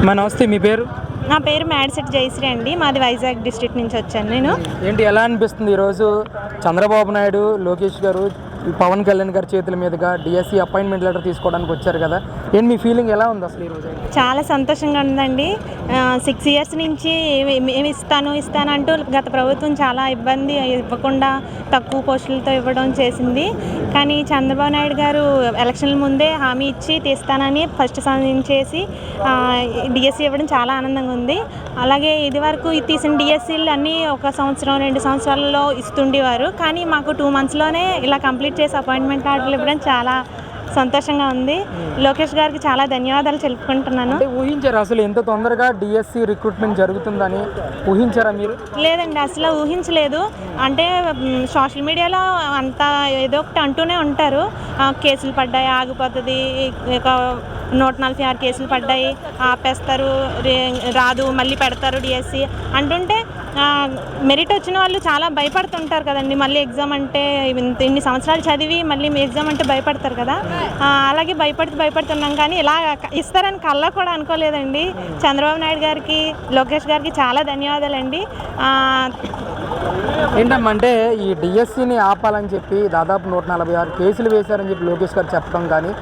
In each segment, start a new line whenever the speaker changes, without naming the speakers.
నమస్తే, మీ పేరు?
నా పేరు మేడిశెట్టి జయశ్రీ అండి. మాది వైజాగ్ డిస్ట్రిక్ట్ నుంచి వచ్చాను నేను.
ఏంటి, ఎలా అనిపిస్తుంది ఈరోజు చంద్రబాబు నాయుడు, లోకేష్ గారు, పవన్ కళ్యాణ్ గారి చేతుల మీదుగా డిఎస్సి అపాయింట్మెంట్ లెటర్ తీసుకోవడానికి వచ్చారు కదా? ఏంటి మీ ఫీలింగ్ ఎలా ఉంది అసలు ఈరోజు?
చాలా సంతోషంగా ఉందండి. 6 years నుంచి మేము ఇస్తాను అంటూ గత ప్రభుత్వం చాలా ఇబ్బంది ఇవ్వకుండా తక్కువ పోస్టులతో ఇవ్వడం చేసింది. కానీ చంద్రబాబు నాయుడు గారు ఎలక్షన్ల ముందే హామీ ఇచ్చి తీస్తానని ఫస్ట్ చేసి డిఎస్సి ఇవ్వడం చాలా ఆనందంగా ఉంది. అలాగే ఇదివరకు తీసిన డిఎస్సీలు అన్నీ 1 సంవత్సరం 2 సంవత్సరాలలో ఇస్తుండేవారు. కానీ మాకు 2 monthsలోనే ఇలా కంప్లీట్ చేసి అపాయింట్మెంట్ ఆర్డర్లు ఇవ్వడం చాలా సంతోషంగా ఉంది. లోకేష్ గారికి చాలా ధన్యవాదాలు తెలుపుకుంటున్నాను.
ఊహించారు అసలు ఎంత తొందరగా డిఎస్సి రిక్రూట్మెంట్ జరుగుతుందని? ఊహించారా మీరు?
లేదండి, అసలు ఊహించలేదు. అంటే సోషల్ మీడియాలో అంతా ఏదో ఒకటి అంటూనే ఉంటారు, కేసులు పడ్డాయి, ఆగిపోతుంది, 146 కేసులు పడ్డాయి, ఆపేస్తారు, రాదు, మళ్ళీ పెడతారు డిఎస్సి అంటుంటే మెరిట్ వచ్చిన వాళ్ళు చాలా భయపడుతుంటారు కదండి. మళ్ళీ ఎగ్జామ్ అంటే ఇన్ని సంవత్సరాలు చదివి మళ్ళీ ఎగ్జామ్ అంటే భయపడతారు కదా. అలాగే భయపడుతున్నాం. కానీ ఇలా ఇస్తారని కల్లా కూడా అనుకోలేదండి. చంద్రబాబు నాయుడు గారికి, లోకేష్ గారికి చాలా ధన్యవాదాలండి.
ఏంటమ్మా అంటే ఈ డిఎస్సిని ఆపాలని చెప్పి దాదాపు 146 కేసులు వేశారని చెప్పి లోకేష్ గారు చెప్పడం కానీ,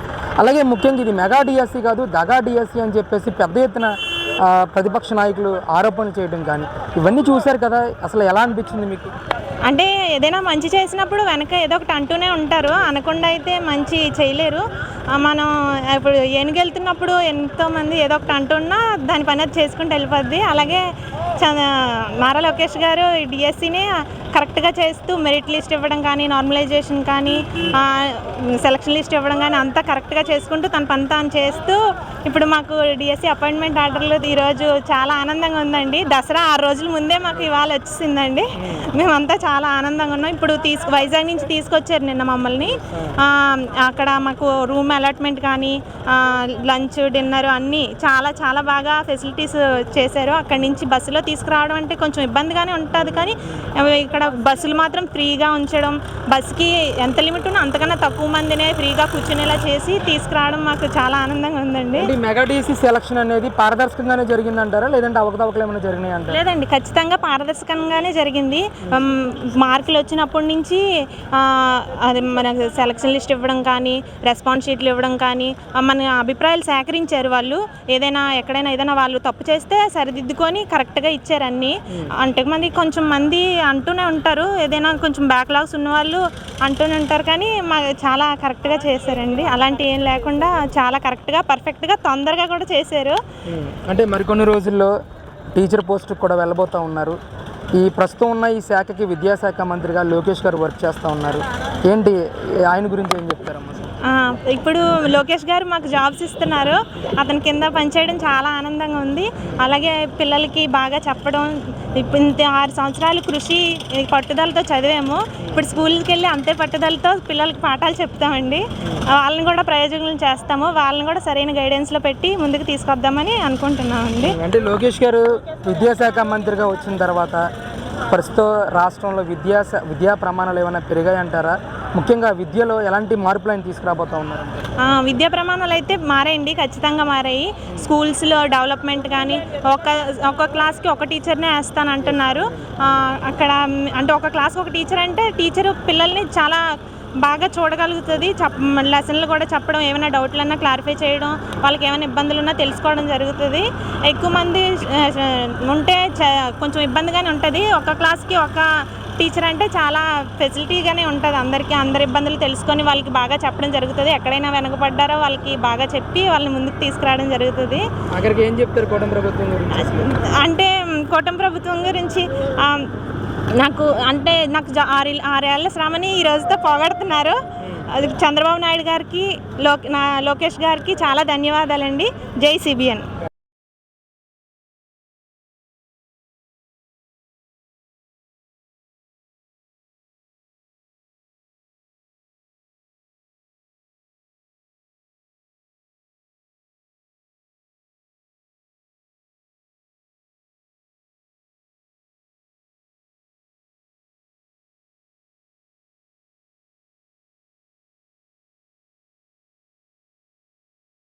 అలాగే ముఖ్యంగా ఇది మెగా డిఎస్సి కాదు దగా డిఎస్సి అని చెప్పేసి పెద్ద ఎత్తున ప్రతిపక్ష నాయకులు ఆరోపణలు చేయడం కానీ, ఇవన్నీ చూశారు కదా, అసలు ఎలా అనిపించింది మీకు?
అంటే ఏదైనా మంచి చేసినప్పుడు వెనక ఏదో ఒకటి అంటూనే ఉంటారు, అనకుండా అయితే మంచి చేయలేరు. మనం ఇప్పుడు ఏనుగెళ్తున్నప్పుడు ఎంతోమంది ఏదో ఒకటి అంటున్నా దాని పని అది చేసుకుంటూ వెళ్ళిపోద్ది. అలాగే నారా లోకేష్ గారు డిఎస్సిని కరెక్ట్గా చేస్తూ మెరిట్ లిస్ట్ ఇవ్వడం కానీ, నార్మలైజేషన్ కానీ, సెలక్షన్ లిస్ట్ ఇవ్వడం కానీ అంతా కరెక్ట్గా చేసుకుంటూ తన పని తాను చేస్తూ ఇప్పుడు మాకు డిఎస్సి అపాయింట్మెంట్ ఆర్డర్లు ఈరోజు చాలా ఆనందంగా ఉందండి. దసరా 6 రోజుల ముందే మాకు ఇవాళ వచ్చిందండి. మేమంతా చాలా ఆనందంగా ఉన్నాం. ఇప్పుడు వైజాగ్ నుంచి తీసుకొచ్చారు నిన్న మమ్మల్ని. అక్కడ మాకు రూమ్ అలాట్మెంట్ కానీ, లంచ్, డిన్నర్ అన్నీ చాలా చాలా బాగా ఫెసిలిటీస్ చేశారు. అక్కడి నుంచి బస్సులో తీసుకురావడం అంటే కొంచెం ఇబ్బందిగానే ఉంటుంది, కానీ ఇక్కడ బస్సులు మాత్రం ఫ్రీగా ఉంచడం, బస్సుకి ఎంత లిమిట్ ఉన్నా అంతకన్నా తక్కువ మందినే ఫ్రీగా కూర్చునేలా చేసి తీసుకురావడం మాకు చాలా ఆనందంగా ఉందండి.
మెగా డిఎస్సి సెలక్షన్ అనేది పారదర్శకంగానే జరిగిందంటారా, లేదంటే అవకతవకలు ఏమైనా జరిగినాయి అంటారా?
లేదండి, ఖచ్చితంగా పారదర్శకంగానే జరిగింది. మార్కులు వచ్చినప్పటి నుంచి అది మన సెలక్షన్ లిస్ట్ ఇవ్వడం కానీ, రెస్పాన్స్ షీట్లు ఇవ్వడం కానీ, మన అభిప్రాయాలు సేకరించారు వాళ్ళు. ఎక్కడైనా ఏదైనా వాళ్ళు తప్పు చేస్తే సరిదిద్దుకొని కరెక్ట్గా ఇచ్చారు అన్నీ. అంటే కొంచెం మంది అంటూనే ఉంటారు, ఏదైనా కొంచెం బ్యాక్లాగ్స్ ఉన్నవాళ్ళు అంటూనే ఉంటారు, కానీ చాలా కరెక్ట్గా చేశారండి. అలాంటి ఏం లేకుండా చాలా కరెక్ట్గా, పర్ఫెక్ట్గా, తొందరగా కూడా చేశారు.
అంటే మరికొన్ని రోజుల్లో టీచర్ పోస్ట్ కూడా వెళ్ళబోతూ ఉన్నారు. ఈ ప్రస్తుతం ఉన్న ఈ శాఖకి విద్యాశాఖ మంత్రిగా లోకేష్ గారు వర్క్ చేస్తూ ఉన్నారు. ఏంటి ఆయన గురించి ఏం చెప్తారమ్మా?
ఇప్పుడు లోకేష్ గారు మాకు జాబ్స్ ఇస్తున్నారు. అతని కింద పనిచేయడం చాలా ఆనందంగా ఉంది. అలాగే పిల్లలకి బాగా చెప్పడం, ఇప్పుడు 6 సంవత్సరాలు కృషి పట్టుదలతో చదివాము. ఇప్పుడు స్కూల్కి వెళ్ళి అంతే పట్టుదలతో పిల్లలకి పాఠాలు చెప్తామండి. వాళ్ళని కూడా ప్రయోజకులను చేస్తాము. వాళ్ళని కూడా సరైన గైడెన్స్లో పెట్టి ముందుకు తీసుకొద్దామని అనుకుంటున్నామండి.
అంటే లోకేష్ గారు విద్యాశాఖ మంత్రిగా వచ్చిన తర్వాత ప్రస్తుతం రాష్ట్రంలో విద్యా ప్రమాణాలు ఏమైనా పెరిగాయంటారా? ముఖ్యంగా విద్యలో ఎలాంటి మార్పులు ఆయన తీసుకురాబోతూ ఉన్నారు?
విద్యా ప్రమాణాలు అయితే మారాయండి, ఖచ్చితంగా మారాయి. స్కూల్స్లో డెవలప్మెంట్ కానీ, ఒక క్లాస్కి ఒక టీచర్నే వేస్తాను అంటున్నారు. అక్కడ అంటే ఒక క్లాస్కి ఒక టీచర్ అంటే టీచరు పిల్లల్ని చాలా బాగా చూడగలుగుతుంది. లెసన్లు కూడా చెప్పడం, ఏమైనా డౌట్లు అన్నా క్లారిఫై చేయడం, వాళ్ళకి ఏమైనా ఇబ్బందులు ఉన్నా తెలుసుకోవడం జరుగుతుంది. ఎక్కువ మంది ఉంటే కొంచెం ఇబ్బందిగానే ఉంటుంది. ఒక క్లాస్కి ఒక టీచర్ అంటే చాలా ఫెసిలిటీగానే ఉంటుంది. అందరి ఇబ్బందులు తెలుసుకొని వాళ్ళకి బాగా చెప్పడం జరుగుతుంది. ఎక్కడైనా వెనకబడ్డారో వాళ్ళకి బాగా చెప్పి వాళ్ళని ముందుకు తీసుకురావడం జరుగుతుంది.
అక్కడికి ఏం చెప్తారు కూటమి ప్రభుత్వం గురించి?
అంటే కూటమి ప్రభుత్వం గురించి నాకు 6 ఏళ్ల శ్రమని ఈ రోజుతో పోగొడుతున్నారు. చంద్రబాబు నాయుడు గారికి, లోకేష్ గారికి చాలా ధన్యవాదాలండి. జై సిబిఎన్.